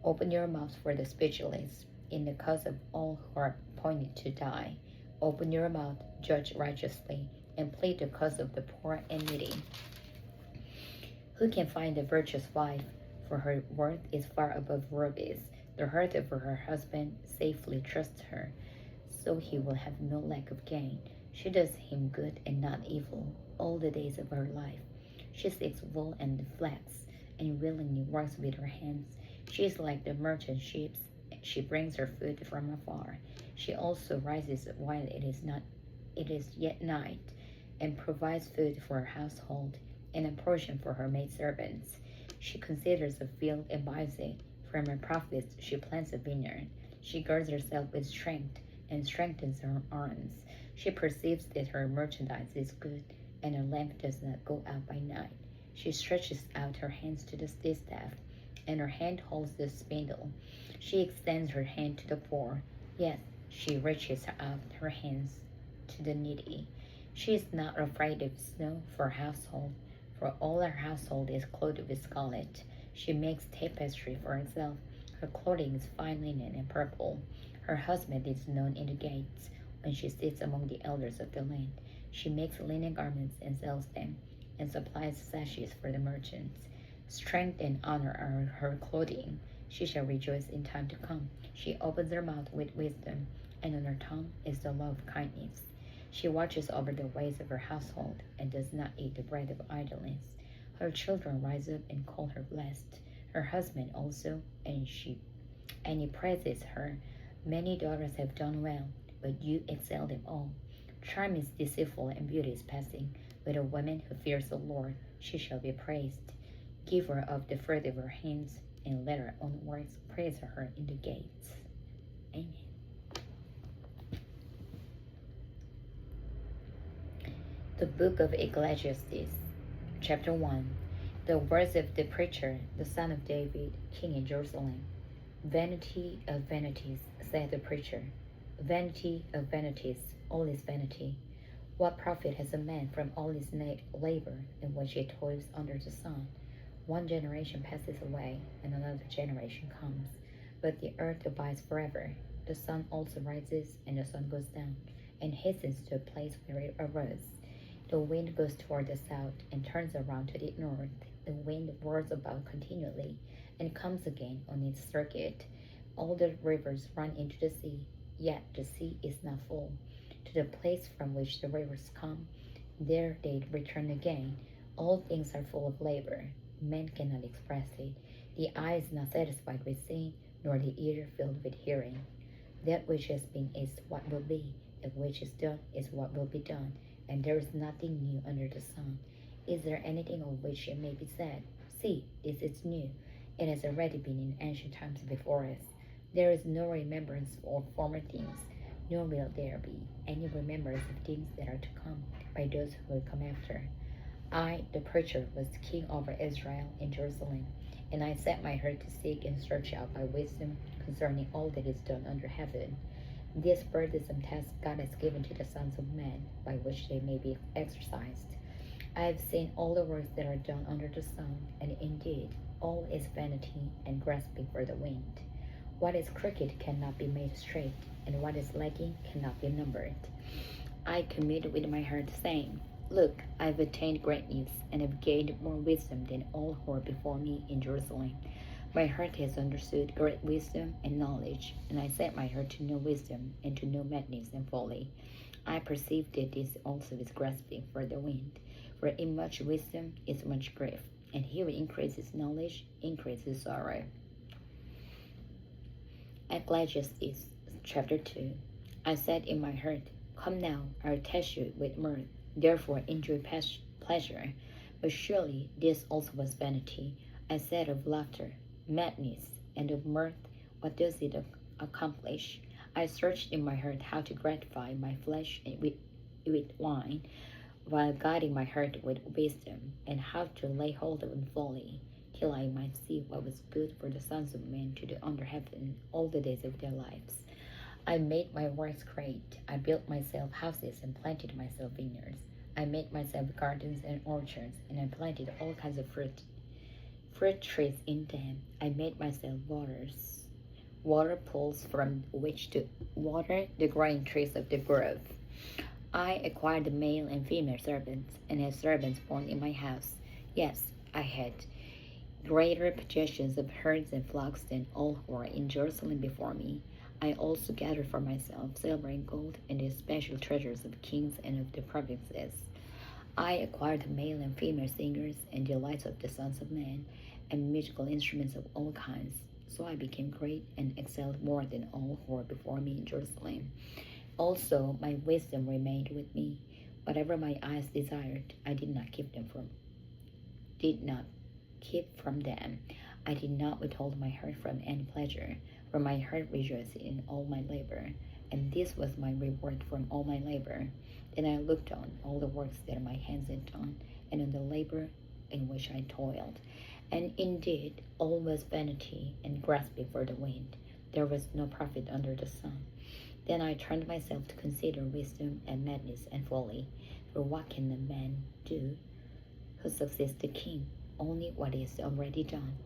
[SPEAKER 1] Open your mouth for the speechless, in the cause of all who are appointed to die. Open your mouth, judge righteously, and plead the cause of the poor and needy. Who can find a virtuous wife? For her worth is far above rubies. The heart of her husband safely trusts her, so he will have no lack of gain. She does him good and not evil all the days of her life. She seeks wool and flax, and willingly works with her hands. She is like the merchant ships. She brings her food from afar. She also rises while it is yet night, and provides food for her household, and a portion for her maidservants. She considers a field and buys it. From her profits she plants a vineyard. She girds herself with strength, and strengthens her arms. She perceives that her merchandise is good, and her lamp does not go out by night. She stretches out her hands to the distaff, and her hand holds the spindle. She extends her hand to the poor, yes, she reaches out her hands to the needy. She is not afraid of snow for her household, for all her household is clothed with scarlet. She makes tapestry for herself. Her clothing is fine linen and purple. Her husband is known in the gates when she sits among the elders of the land. She makes linen garments and sells them, and supplies sashes for the merchants. Strength and honor are her clothing. She shall rejoice in time to come. She opens her mouth with wisdom, and on her tongue is the law of kindness. She watches over the ways of her household, and does not eat the bread of idleness. Her children rise up and call her blessed. Her husband also, and he praises her. Many daughters have done well, but you excel them all. Charm is deceitful and beauty is passing. With a woman who fears the Lord, she shall be praised. Give her of the fruit of her hands, and let her own works praise her in the gates. Amen. The Book of Ecclesiastes, Chapter 1. The words of the preacher, the son of David, king in Jerusalem. Vanity of vanities, said the preacher. Vanity of vanities, all is vanity. What profit has a man from all his labor in which he toils under the sun? One generation passes away, and another generation comes, but the earth abides forever. The sun also rises, and the sun goes down, and hastens to a place where it arose. The wind goes toward the south, and turns around to the north. The wind whirls about continually, and comes again on its circuit. All the rivers run into the sea, yet the sea is not full. To the place from which the rivers come, there they return again. All things are full of labor. Men cannot express it. The eye is not satisfied with seeing, nor the ear filled with hearing. That which has been is what will be. That which is done is what will be done. And there is nothing new under the sun. Is there anything of which it may be said, see, this is new? It has already been in ancient times before us. There is no remembrance of former things, nor will there be any remembrance of things that are to come by those who will come after. I, the preacher, was king over Israel in Jerusalem, and I set my heart to seek and search out by wisdom concerning all that is done under heaven. This burdensome task God has given to the sons of men, by which they may be exercised. I have seen all the works that are done under the sun, and indeed all is vanity and grasping for the wind. What is crooked cannot be made straight, and what is lacking cannot be numbered. I communed with my heart, saying, Look, I have attained greatness, and have gained more wisdom than all who are before me in Jerusalem. My heart has understood great wisdom and knowledge, and I set my heart to know wisdom, and to know madness and folly. I perceive that this also is grasping for the wind. For in much wisdom is much grief, and he who increases knowledge increases sorrow. Ecclesiastes, Chapter 2. I said in my heart, Come now, I will test you with mirth, therefore enjoy pleasure. But surely this also was vanity. I said of laughter, madness, and of mirth, what does it accomplish? I searched in my heart how to gratify my flesh with wine. while guiding my heart with wisdom, and how to lay hold on folly, till I might see what was good for the sons of men to do under heaven all the days of their lives. I made my works great. I built myself houses and planted myself vineyards. I made myself gardens and orchards, and I planted all kinds of fruit trees in them. I made myself water pools from which to water the growing trees of the grove. I acquired the male and female servants, and had servants born in my house. Yes, I had greater possessions of herds and flocks than all who are in Jerusalem before me. I also gathered for myself silver and gold, and the special treasures of kings and of the provinces. I acquired the male and female singers, and delights of the sons of men, and musical instruments of all kinds. So I became great and excelled more than all who were before me in Jerusalem. Also my wisdom remained with me. Whatever my eyes desired, I did not keep from them. I did not withhold my heart from any pleasure, for my heart rejoiced in all my labor, and this was my reward from all my labor. Then I looked on all the works that my hands had done, and on the labor in which I toiled. And indeed, all was vanity and grasping for the wind. There was no profit under the sun. Then I turned myself to consider wisdom and madness and folly. For what can a man do who succeeds the king? Only what is already done.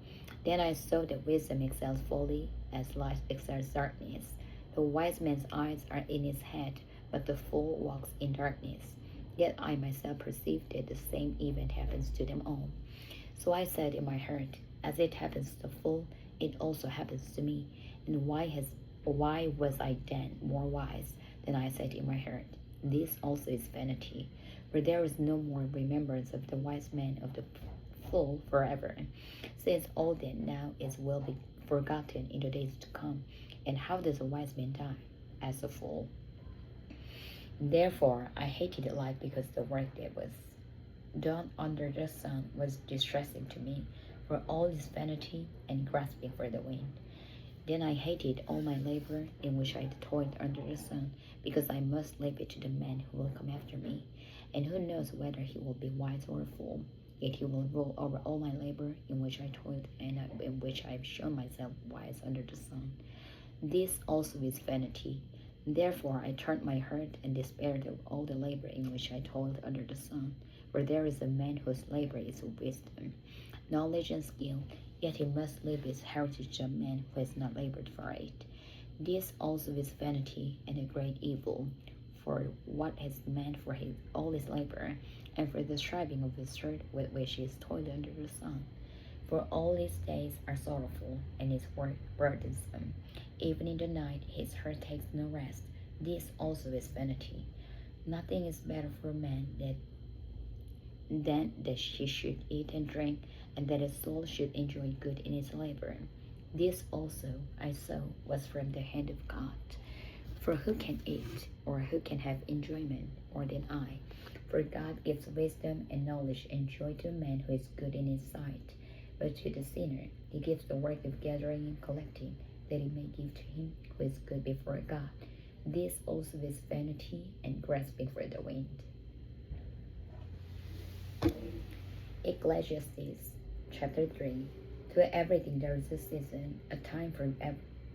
[SPEAKER 1] Then I saw that wisdom excels folly, as light excels darkness. The wise man's eyes are in his head, but the fool walks in darkness. Yet I myself perceived that the same event happens to them all. So I said in my heart, as it happens to the fool, it also happens to me. And why was I then more wise? Then I said in my heart, this also is vanity, for there is no more remembrance of the wise man of the fool forever. Since all that now is will be forgotten in the days to come. And how does a wise man die? As a fool. Therefore I hated life, because the work that was done under the sun was distressing to me, for all is vanity and grasping for the wind. Then I hated all my labor in which I toiled under the sun, because I must leave it to the man who will come after me, and who knows whether he will be wise or a fool. Yet he will rule over all my labor in which I toiled, and in which I have shown myself wise under the sun. This also is vanity. Therefore I turned my heart and despaired of all the labor in which I toiled under the sun. For there is a man whose labor is wisdom, knowledge, and skill, yet he must leave his heritage to a man who has not labored for it. This also is vanity and a great evil. For what has man for all his labor, and for the striving of his shirt with which he is toiled under the sun? For all his days are sorrowful, and his work burdensome. Even in the night his heart takes no rest. This also is vanity. Nothing is better for a man than that he should eat and drink, and that his soul should enjoy good in his labor. This also I saw was from the hand of God. For who can eat, or who can have enjoyment more than I? For God gives wisdom and knowledge and joy to a man who is good in his sight. But to the sinner he gives the work of gathering and collecting, that he may give to him who is good before God. This also is vanity and grasping for the wind. Ecclesiastes chapter 3. To everything there is a season, a time for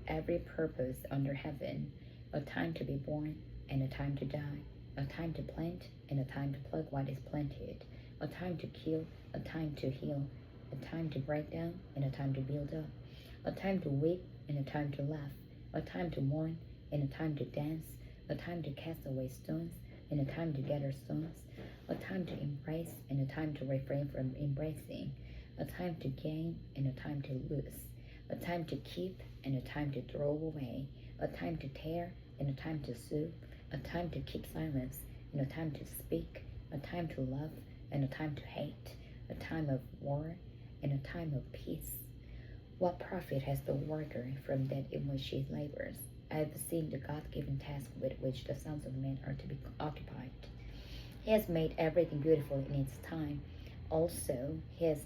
[SPEAKER 1] every purpose under heaven, a time to be born and a time to die, a time to plant and a time to pluck what is planted, a time to kill, a time to heal, a time to break down and a time to build up, a time to weep and a time to laugh, a time to mourn and a time to dance, a time to cast away stones and a time to gather stones, a time to embrace and a time to refrain from embracing, a time to gain and a time to lose, a time to keep and a time to throw away, a time to tear and a time to sue, a time to keep silence and a time to speak, a time to love and a time to hate, a time of war and a time of peace. What profit has the worker from that in which he labors? I have seen the God-given task with which the sons of men are to be occupied. He has made everything beautiful in its time. Also, he has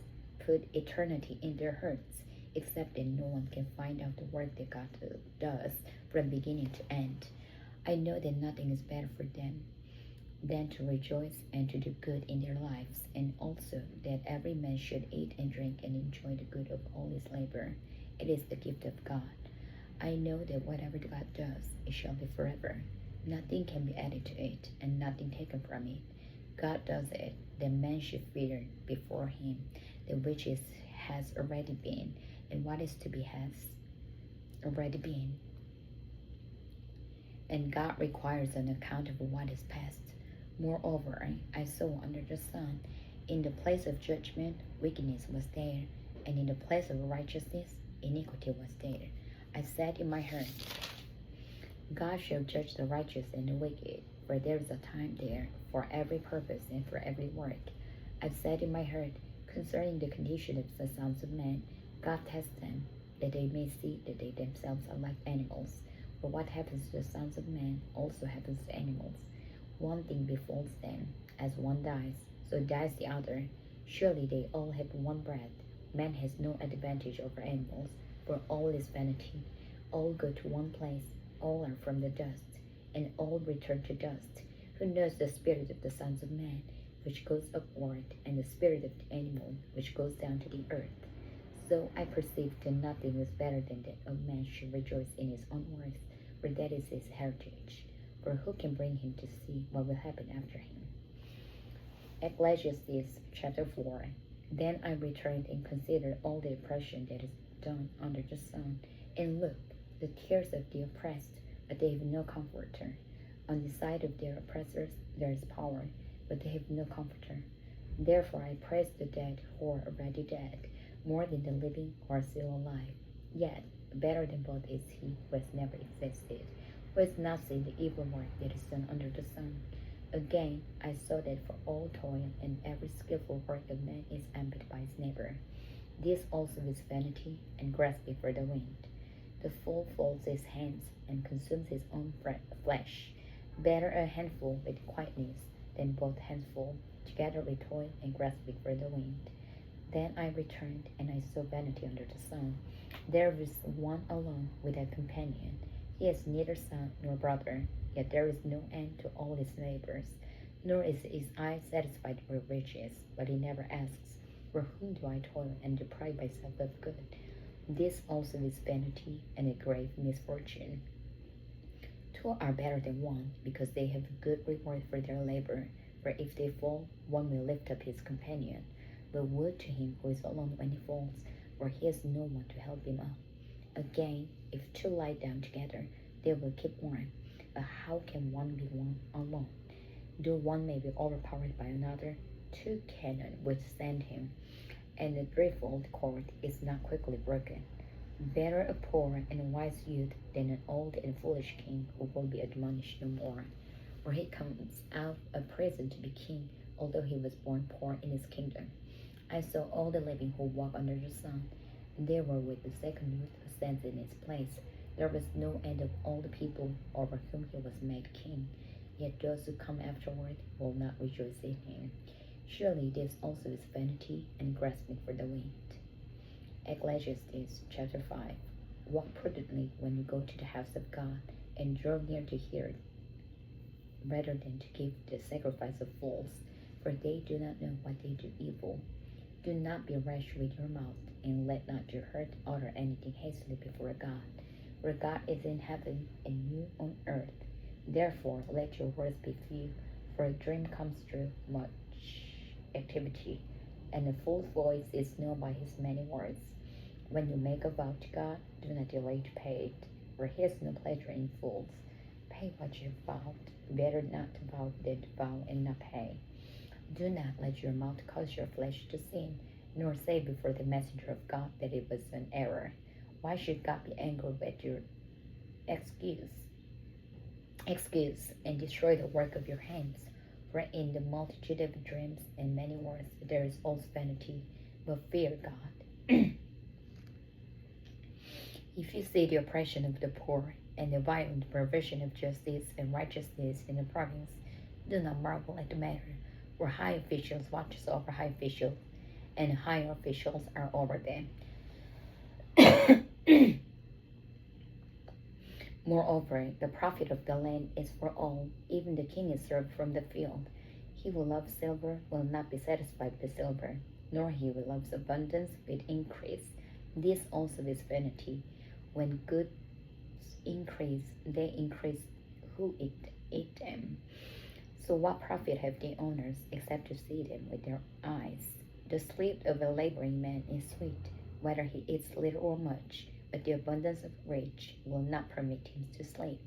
[SPEAKER 1] put eternity in their hearts, except that no one can find out the work that God does from beginning to end. I know that nothing is better for them than to rejoice and to do good in their lives, and also that every man should eat and drink and enjoy the good of all his labor. It is the gift of God. I know that whatever God does, it shall be forever. Nothing can be added to it, and nothing taken from it. God does it, that man should fear before him, that which is has already been, and what is to be has already been. And God requires an account of what is past. Moreover, I saw under the sun, in the place of judgment, wickedness was there, and in the place of righteousness, iniquity was there. I said in my heart, God shall judge the righteous and the wicked, for there is a time there for every purpose and for every work. I said in my heart, concerning the condition of the sons of men, God tests them, that they may see that they themselves are like animals. For what happens to the sons of men also happens to animals. One thing befalls them, as one dies, so dies the other. Surely they all have one breath. Man has no advantage over animals, for all is vanity. All go to one place, all are from the dust, and all return to dust. Who knows the spirit of the sons of man, which goes upward, and the spirit of the animal, which goes down to the earth? So I perceived that nothing was better than that a man should rejoice in his own worth, for that is his heritage. For who can bring him to see what will happen after him? Ecclesiastes chapter 4. Then I returned and considered all the oppression that is done under the sun, and look, the tears of the oppressed, but they have no comforter. On the side of their oppressors there is power, but they have no comforter. Therefore I praise the dead who are already dead, more than the living who are still alive. Yet better than both is he who has never existed, who has not seen the evil work that is done under the sun. Again I saw that for all toil and every skillful work of man is envied by his neighbor. This also is vanity and grasping for the wind. The fool folds his hands and consumes his own flesh. Better a handful with quietness than both handful together with toil and grasping for the wind. Then I returned, and I saw vanity under the sun. There was one alone without companion. He has neither son nor brother, yet there is no end to all his labors. Nor is his eye satisfied with riches, but he never asks, for whom do I toil and deprive myself of good? This also is vanity and a grave misfortune. Two are better than one, because they have a good reward for their labor. For if they fall, one will lift up his companion. But woe to him who is alone when he falls, for he has no one to help him up. Again, if two lie down together, they will keep warm. But how can one be one alone? Though one may be overpowered by another, two cannot withstand him, and the threefold cord is not quickly broken. Better a poor and wise youth than an old and foolish king who will be admonished no more. For he comes out of prison to be king, although he was born poor in his kingdom. I saw all the living who walk under the sun. They were with the second youth who stands in his place. There was no end of all the people over whom he was made king. Yet those who come afterward will not rejoice in him. Surely this also is vanity and grasping for the wind. Ecclesiastes chapter 5. Walk prudently when you go to the house of God, and draw near to hear it, rather than to give the sacrifice of fools, for they do not know what they do evil. Do not be rash with your mouth, and let not your heart utter anything hastily before God. For God is in heaven, and you on earth. Therefore let your words be few, for a dream comes through much activity, and a fool's voice is known by his many words. When you make a vow to God, do not delay to pay it, for he has no pleasure in fools. Pay what you have vowed. Better not to vow than to vow and not pay. Do not let your mouth cause your flesh to sin, nor say before the messenger of God that it was an error. Why should God be angry at your excuse and destroy the work of your hands? For in the multitude of dreams and many words there is also vanity, but fear God. If you see the oppression of the poor, and the violent perversion of justice and righteousness in the province, do not marvel at the matter, for high officials watches over high officials, and higher officials are over them. Moreover, the profit of the land is for all, even the king is served from the field. He who loves silver will not be satisfied with silver, nor he who loves abundance with increase. This also is vanity. When goods increase, they increase who eat them. So what profit have the owners except to see them with their eyes? The sleep of a laboring man is sweet, whether he eats little or much, but the abundance of rich will not permit him to sleep.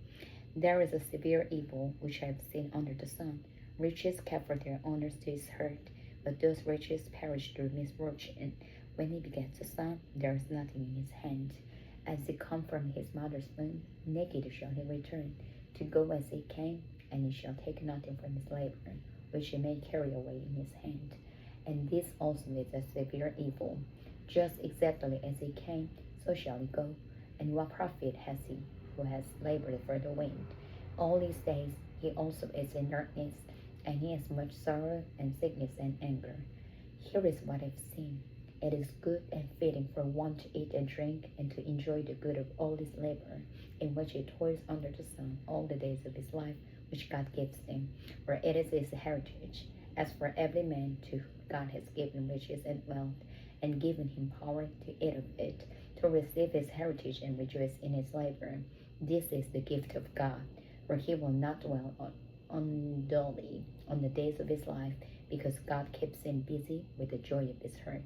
[SPEAKER 1] There is a severe evil which I have seen under the sun. Riches kept for their owners to his hurt, but those riches perish through misfortune. When he begets a son, there is nothing in his hand. As he come from his mother's womb, naked shall he return, to go as he came, and he shall take nothing from his labor, which he may carry away in his hand. And this also is a severe evil. Just exactly as he came, so shall he go. And what profit has he who has labored for the wind? All these days he also is in darkness, and he has much sorrow and sickness and anger. Here is what I've seen. It is good and fitting for one to eat and drink, and to enjoy the good of all his labor, in which he toils under the sun all the days of his life, which God gives him, for it is his heritage. As for every man to whom God has given riches and wealth, and given him power to eat of it, to receive his heritage and rejoice in his labor, this is the gift of God, for he will not dwell dully on the days of his life, because God keeps him busy with the joy of his heart.